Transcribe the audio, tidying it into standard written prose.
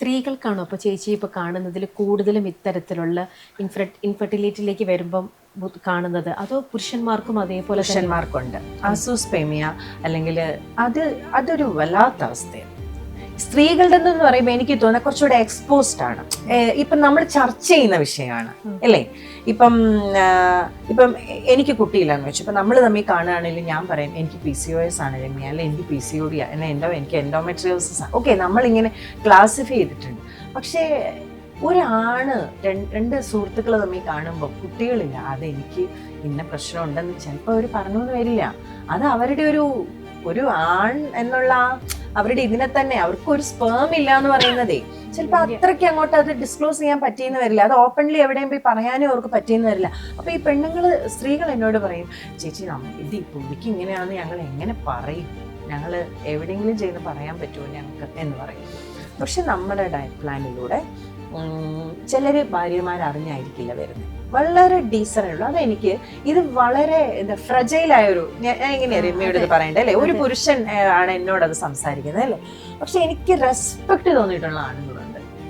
സ്ത്രീകൾക്കാണോ അപ്പോൾ ചേച്ചി ഇപ്പോൾ കാണുന്നതിൽ കൂടുതലും ഇത്തരത്തിലുള്ള ഇൻഫെർട്ടിലിറ്റിയിലേക്ക് വരുമ്പം കാണുന്നത്, അതോ പുരുഷന്മാർക്കും അതേപോലെ തന്നെ? പുരുഷന്മാർക്കുണ്ട് അസൂസ്പെമിയ, അല്ലെങ്കിൽ അതൊരു വല്ലാത്ത അവസ്ഥയാണ്. സ്ത്രീകളുടെ എന്ന് പറയുമ്പോൾ എനിക്ക് തോന്നുന്നത് കുറച്ചുകൂടെ എക്സ്പോസ്ഡ് ആണ്. ഇപ്പം നമ്മൾ ചർച്ച ചെയ്യുന്ന വിഷയമാണ് അല്ലേ. ഇപ്പം എനിക്ക് കുട്ടിയില്ലാന്ന് വെച്ചു, ഇപ്പം നമ്മൾ തമ്മിൽ കാണുകയാണെങ്കിലും ഞാൻ പറയും എനിക്ക് PCOS ആണ് രമ്യ, അല്ലെ എനിക്ക് PCOD എനിക്ക് എൻഡോമെട്രിയോസിസ് ആണ്. ഓക്കെ, നമ്മളിങ്ങനെ ക്ലാസിഫൈ ചെയ്തിട്ടുണ്ട്. പക്ഷേ ഒരാണ് രണ്ട് സുഹൃത്തുക്കൾ തമ്മിൽ കാണുമ്പോൾ കുട്ടികളില്ല, അതെനിക്ക് ഇന്ന പ്രശ്നം ഉണ്ടെന്ന് ചിലപ്പോൾ അവർ പറഞ്ഞൊന്നും വരില്ല. അത് അവരുടെ ഒരു ആൺ എന്നുള്ള അവരുടെ ഇതിനെ തന്നെ, അവർക്ക് ഒരു സ്പേം ഇല്ല എന്ന് പറയുന്നതേ ചിലപ്പോൾ അത്രയ്ക്ക് അങ്ങോട്ട് അത് ഡിസ്ക്ലോസ് ചെയ്യാൻ പറ്റിയെന്ന് വരില്ല. അത് ഓപ്പൺലി എവിടെയും പോയി പറയാനും അവർക്ക് പറ്റിയെന്ന് വരില്ല. അപ്പൊ ഈ സ്ത്രീകൾ എന്നോട് പറയും, ചേച്ചി ഇത് ഈ പുള്ളിക്ക് ഇങ്ങനെയാണെന്ന് ഞങ്ങൾ എങ്ങനെ പറയും, ഞങ്ങൾ എവിടെയെങ്കിലും ചെയ്ത് പറയാൻ പറ്റുമോ ഞങ്ങൾക്ക് എന്ന് പറയും. പക്ഷെ നമ്മുടെ ഡയറ്റ് പ്ലാനിലൂടെ ചിലര് ഭാര്യമാരറിഞ്ഞായിരിക്കില്ല വരുന്നത്, വളരെ ഡീസൻ്റ് ഉള്ളു. അതെനിക്ക് ഇത് വളരെ ഫ്രജൈലായൊരു, ഞാൻ എങ്ങനെയാ രമ്യയോട് ഇത് പറയണ്ടേ അല്ലേ, ഒരു പുരുഷൻ ആണ് എന്നോട് അത് സംസാരിക്കുന്നത് അല്ലേ. പക്ഷെ എനിക്ക് റെസ്പെക്ട് തോന്നിയിട്ടുള്ള ആണെന്ന്